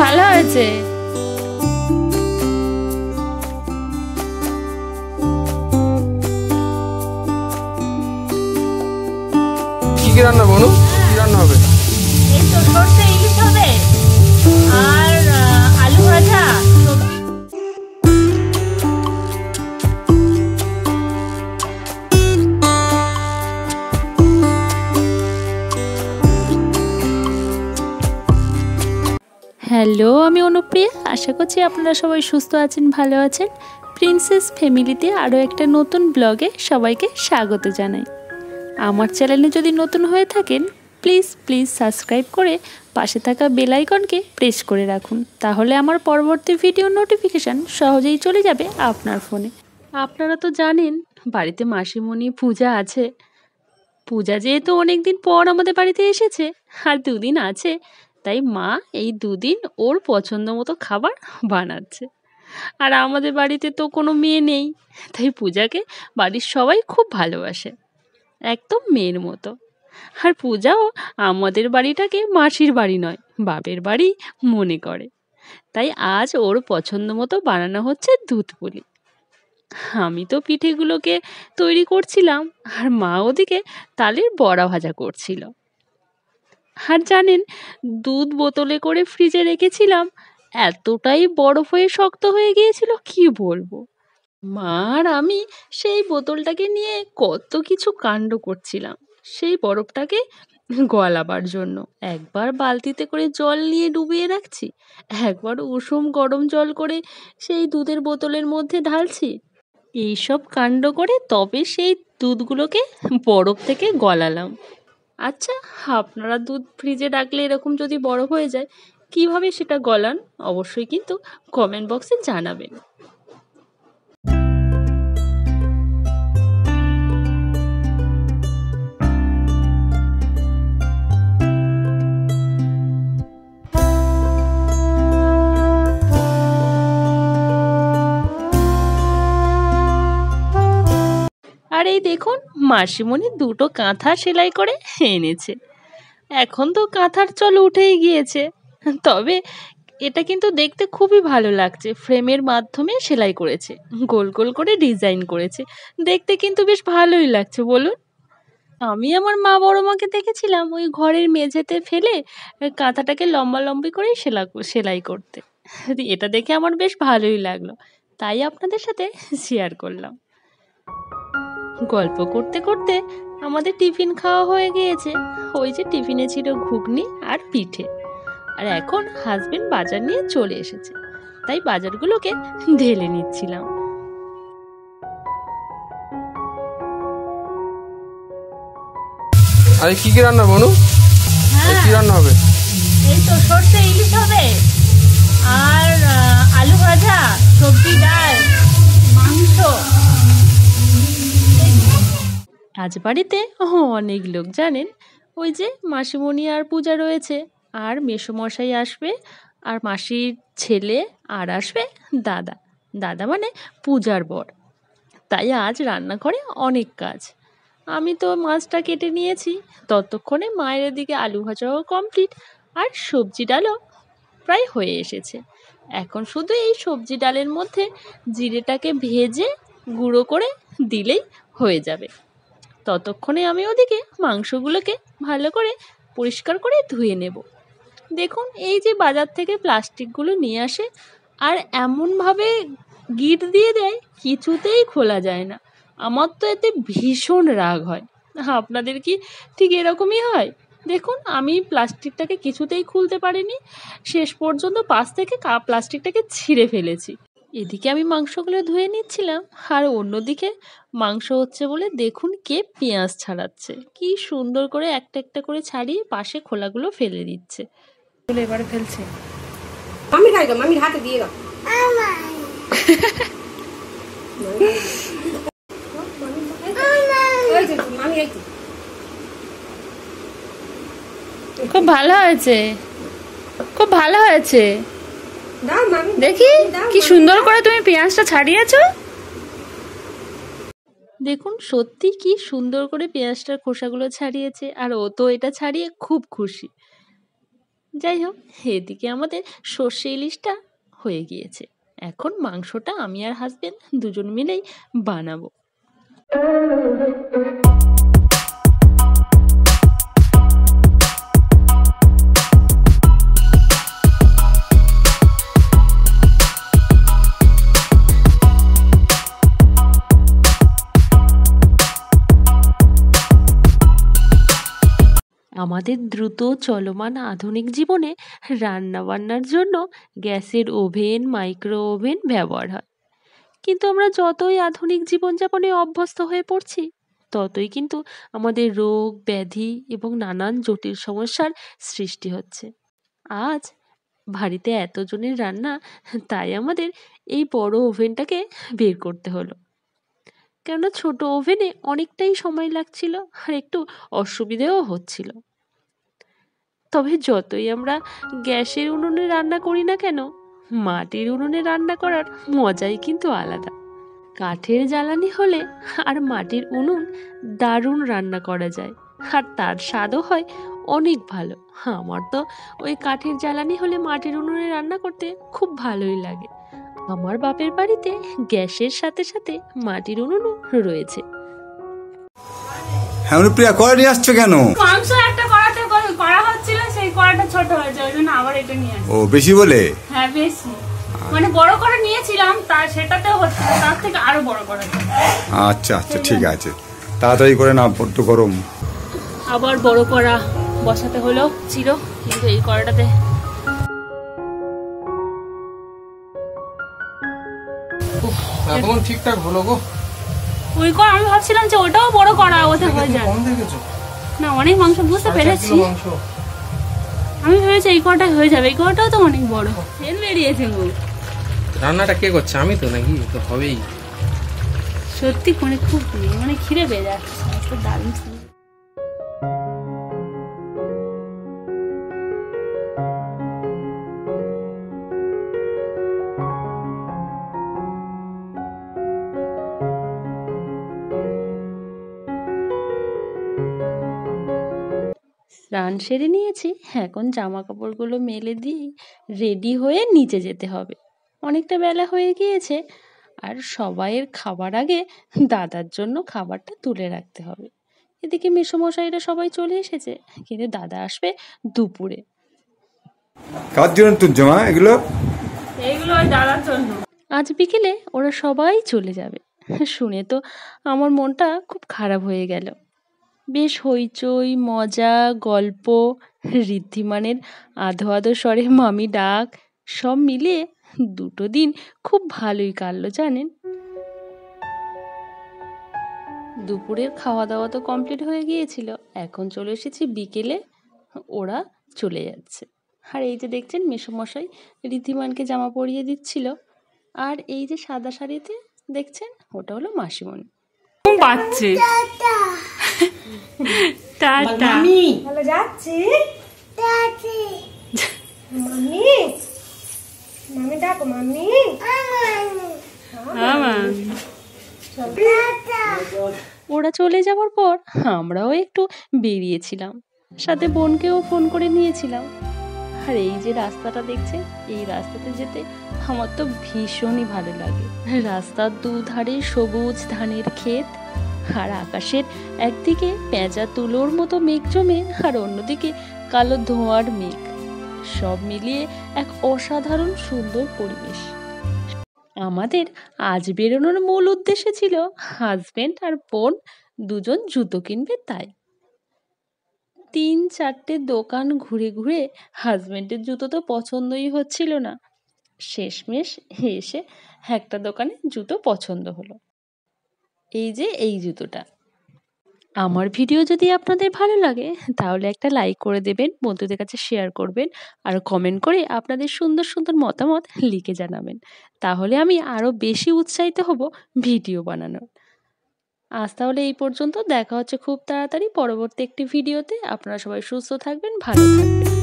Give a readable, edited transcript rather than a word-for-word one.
ভালো হয়েছে। কি রান্না বনু? কি রান্না হবে? এই তো সরষে ইলিশ হবে আর আলু ভাজা। হ্যালো, আমি অনুপ্রিয়া। আশা করছি আপনারা সবাই সুস্থ আছেন, ভালো আছেন। প্রিন্সেস ফ্যামিলিতে আরও একটা নতুন ব্লগে সবাইকে স্বাগত জানাই। আমার চ্যানেলে যদি নতুন হয়ে থাকেন প্লিজ সাবস্ক্রাইব করে পাশে থাকা বেল আইকনকে প্রেস করে রাখুন, তাহলে আমার পরবর্তী ভিডিও নোটিফিকেশান সহজেই চলে যাবে আপনার ফোনে। আপনারা তো জানেন বাড়িতে মাসিমণি পূজা আছে। পূজা যেহেতু অনেক দিন পর আমাদের বাড়িতে এসেছে আর দুদিন আছে, তাই মা এই দুদিন ওর পছন্দ মতো খাবার বানাচ্ছে। আর আমাদের বাড়িতে তো কোনো মেয়ে নেই, তাই পূজাকে বাড়ির সবাই খুব ভালোবাসে, একদম মেয়ের মতো। আর পূজাও আমাদের বাড়িটাকে মাসির বাড়ি নয়, বাপের বাড়ি মনে করে। তাই আজ ওর পছন্দ মতো বানানো হচ্ছে দুধ পুলি। আমি তো পিঠেগুলোকে তৈরি করছিলাম আর মা ওদিকে তালের বড়া ভাজা করছিল। আর জানেন, দুধ বোতলে করে ফ্রিজে রেখেছিলাম, এতটাই বরফ হয়ে শক্ত হয়ে গিয়েছিল কি বলবো। মা আর আমি সেই বোতলটাকে নিয়ে কত কিছু কাণ্ড করছিলাম সেই বরফটাকে গলাবার জন্য। একবার বালতিতে করে জল নিয়ে ডুবিয়ে রাখছি, একবার উষুম গরম জল করে সেই দুধের বোতলের মধ্যে ঢালছি। এইসব কাণ্ড করে তবে সেই দুধগুলোকে বরফ থেকে গলালাম। আচ্ছা, আপনারা দুধ ফ্রিজে রাখলে এরকম যদি বরফ হয়ে যায়, কিভাবে সেটা গলান অবশ্যই কিন্তু কমেন্ট বক্সে জানাবেন। আর এই দেখুন, মাসিমণি দুটো কাঁথা সেলাই করে এনেছে। এখন তো কাঁথার চল উঠেই গিয়েছে, তবে এটা কিন্তু দেখতে খুবই ভালো লাগছে। ফ্রেমের মাধ্যমে সেলাই করেছে, গোল গোল করে ডিজাইন করেছে, দেখতে কিন্তু বেশ ভালোই লাগছে বলুন। আমি আমার মা বড় মাকে দেখেছিলাম ওই ঘরের মেঝেতে ফেলে কাঁথাটাকে লম্বি করে সেলাই করতে। এটা দেখে আমার বেশ ভালোই লাগলো, তাই আপনাদের সাথে শেয়ার করলাম। গল্প করতে করতে আমাদের টিফিন খাওয়া হয়ে গিয়েছে। ওই যে টিফিনে ছিল ঘুগনি আর পিঠে। আর এখন হাজবেন্ড বাজার নিয়ে চলে এসেছে, তাই বাজারগুলোকে ঢেলে নিচ্ছিলাম। আরে কি রান্না বনু? কি রান্না হবে? এই তো সরষে ইলিশ হবে আর আলু ভাজা, সবজি, ডাল, মাংস। আজ বাড়িতে অনেক লোক, জানেন। ওই যে মাসিমণি আর পূজা রয়েছে, আর মেসোমশাই আসবে, আর মাসির ছেলে, আর আসবে দাদা। দাদা মানে পূজার বর। তাই আজ রান্নাঘরে অনেক কাজ। আমি তো মাছটা কেটে নিয়েছি, ততক্ষণে মায়ের এদিকে আলু ভাজাও কমপ্লিট আর সবজি ডালও প্রায় হয়ে এসেছে। এখন শুধু এই সবজি ডালের মধ্যে জিরেটাকে ভেজে গুঁড়ো করে দিলেই হয়ে যাবে। ততক্ষণে আমি ওদিকে মাংসগুলোকে ভালো করে পরিষ্কার করে ধুয়ে নেব। দেখুন, এই যে বাজার থেকে প্লাস্টিকগুলো নিয়ে আসে আর এমনভাবে গিঁট দিয়ে দেয় কিছুতেই খোলা যায় না। আমার তো এতে ভীষণ রাগ হয়। আপনাদের কি ঠিক এরকমই হয়? দেখুন, আমি প্লাস্টিকটাকে কিছুতেই খুলতে পারিনি, শেষ পর্যন্ত পাশ থেকে প্লাস্টিকটাকে ছিঁড়ে ফেলেছি। এদিকে আমি মাংসগুলো ধুয়ে নিচ্ছিলাম, আর অন্যদিকে মাংস হচ্ছে বলে দেখুন কে পেঁয়াজ ছাড়াচ্ছে। কি সুন্দর করে একটা একটা করে ছাড়িয়ে পাশে খোলাগুলো ফেলে দিচ্ছে। এবারে ফেলছে। মামি খাইগো, মামির হাতে দিয়ে দাও। খুব ভালো হয়েছে, খুব ভালো হয়েছে। দেখি কি সুন্দর করে তুমি পেঁয়াজটা ছাড়িয়েছো। দেখুন সত্যি কি সুন্দর করে পেঁয়াজটার খোসাগুলো ছাড়িয়েছে, আর ও তো এটা ছাড়িয়ে খুব খুশি। যাই হোক, এদিকে আমাদের সর্ষে ইলিশটা হয়ে গিয়েছে। এখন মাংসটা আমি আর হাজবেন্ড দুজন মিলেই বানাবো। আমাদের দ্রুত চলমান আধুনিক জীবনে রান্নাবান্নার জন্য গ্যাসের ওভেন, মাইক্রো ওভেন ব্যবহার হয়। কিন্তু আমরা যতই আধুনিক জীবনযাপনে অভ্যস্ত হয়ে পড়ছি, ততই কিন্তু আমাদের রোগ ব্যাধি এবং নানান জটিল সমস্যার সৃষ্টি হচ্ছে। আজ বাড়িতে এতজনের রান্না, তাই আমাদের এই বড় ওভেনটাকে বের করতে হলো। কেননা ছোট ওভেনে অনেকটাই সময় লাগছিল আর একটু অসুবিধেও হচ্ছিল। তবে যতই আমরা গ্যাসের উনুনে রান্না করি না কেন, মাটির উনুনে রান্না করার মজাই কিন্তু আলাদা। কাঠের জ্বালানি হলে আর মাটির উনুন দারুণ রান্না করা যায়, আর তার স্বাদও হয় অনেক ভালো। আমার তো ওই কাঠের জ্বালানি হলে মাটির উনুনে রান্না করতে খুব ভালোই লাগে। আমার বাপের বাড়িতে গ্যাসের সাথে সাথে মাটির উনুনও রয়েছে। হ্যাঁ প্রিয়া, কড়া নিয়ে আসছো কেন? মাংস একটা কড়াতে করা হচ্ছিল, সেই কড়াটা ছোট হয়েছে, ওই জন্য আবার এটা নিয়ে আসি। ও বেশি বলে? হ্যাঁ বেশি, মানে বড় করে নিয়েছিলাম, সেটাতেও হচ্ছে না, তার থেকে আরো বড় করা। আচ্ছা আচ্ছা ঠিক আছে, তাড়াতাড়ি করে না, বড্ড গরম। আবার বড় কড়া বসাতে হলো, ছিল কিন্তু এই কড়াটাতে এখন ঠিকঠাক হলো গো। ওই কড়া আমি ভাবছিলাম যে ওটাও বড় কড়া, ওতে হয়ে যায় কম দেখেছো? না, অনেক মাংস বুঝতে পেরেছি। মাংস আমি ভেবেছি এই কড়াটা হয়ে যাবে, এই কড়াটাও তো অনেক বড়। তেল বেরিয়েছে গো। রান্নাটা কে করছে? আমি তো নাকি? তো হবেই। সত্যি মানে খুব মানে খিদে পেয়ে যাচ্ছে, আজকে দারুণ ছিল। স্নান সেরে নিয়েছি, এখন জামা কাপড়গুলো মেলে দিয়ে রেডি হয়ে নিচে যেতে হবে। অনেকটা বেলা হয়ে গিয়েছে, আর সবাইয়ের খাবার আগে দাদার জন্য খাবারটা তুলে রাখতে হবে। এদিকে মেসোমশাইরা সবাই চলে এসেছে, কিন্তু দাদা আসবে দুপুরে। কার জন্য তুলছো মা এগুলো? এইগুলো ওই দাদার জন্য। আজ বিকেলে ওরা সবাই চলে যাবে। শুনে তো আমার মনটা খুব খারাপ হয়ে গেল। বেশ হইচই, মজা, গল্প, ঋদ্ধিমানের আধো আধো স্বরে মামি ডাক, সব মিলিয়ে দুটো দিন খুব ভালোই কাটলো জানেন। দুপুরের খাওয়া দাওয়া তো কমপ্লিট হয়ে গিয়েছিল, এখন চলে এসেছি বিকেলে, ওরা চলে যাচ্ছে। আর এই যে দেখছেন মেসোমশাই ঋদ্ধিমানকে জামা পরিয়ে দিচ্ছিল, আর এই যে সাদা শাড়িতে দেখছেন ওটা হলো মাসিমণি। পাচ্ছে টাটা। ভালো যাচ্ছি মাম্মি, মাম্মি ডাকো মাম্মি। ওরা চলে যাওয়ার পর আমরাও একটু বেরিয়েছিলাম, সাথে বোনকেও ফোন করে নিয়েছিলাম। আর এই যে রাস্তাটা দেখছেন, এই রাস্তাতে যেতে আমার তো ভীষণই ভালো লাগে। রাস্তার দুধারে সবুজ ধানের ক্ষেত, আর আকাশের একদিকে পেঁচা তুলোর মতো মেঘ জমে, আর অন্যদিকে কালো ধোঁয়ার মেঘ, সব মিলিয়ে এক অসাধারণ সুন্দর পরিবেশ। আমাদের আজ বেরোনোর মূল উদ্দেশ্য ছিল হাজবেন্ড আর বোন দুজন জুতো কিনবে, তাই 3-4টে দোকান ঘুরে ঘুরে হাজবেন্ডের জুতো তো পছন্দই হচ্ছিল না। শেষমেশ এসে একটা দোকানে জুতো পছন্দ হলো, এই যে এই জুতোটা। আমার ভিডিও যদি আপনাদের ভালো লাগে তাহলে একটা লাইক করে দেবেন, বন্ধুদের কাছে শেয়ার করবেন, আর কমেন্ট করে আপনাদের সুন্দর সুন্দর মতামত লিখে জানাবেন। তাহলে আমি আরও বেশি উৎসাহিত হব ভিডিও বানানোর। আজ তাহলে এই পর্যন্ত, দেখা হচ্ছে খুব তাড়াতাড়ি পরবর্তী একটি ভিডিওতে। আপনারা সবাই সুস্থ থাকবেন, ভালো থাকবেন।